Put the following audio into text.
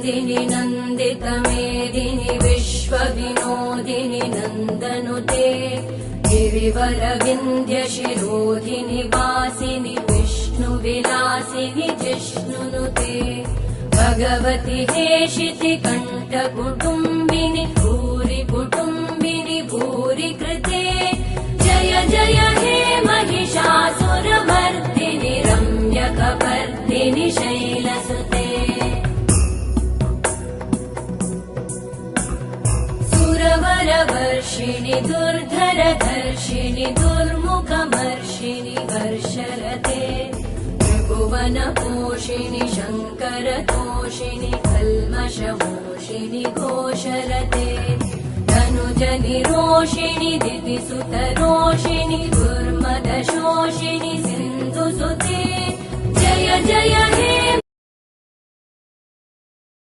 नन्दिनि नन्दितमेदिनि विश्वविनोदिनि नन्दनुते गिरिवरविन्ध्यशिरोधिनि वासिनि विष्णुविलासिनि जिष्णुनुते भगवति हेशिति कण्ठकुटुम्बिनि भूरि कुटुम्बिनि भूरि कृते जय जय हे महिषासुरमर्दिनि रम्यकपर्दिनि शैलसुते सुरवरवर्षिणि दुर्धरधर्षिणि दुर्मुखमर्षिणि वर्षरते त्रिभुवनपोषिणि शङ्करतोषिणि कल्मषमोषिणि घोषरते धनुजनिरोषिणि दितिसुतरोषिणि दुर्मदशोषिणि सिन्धुसुते जय जय हे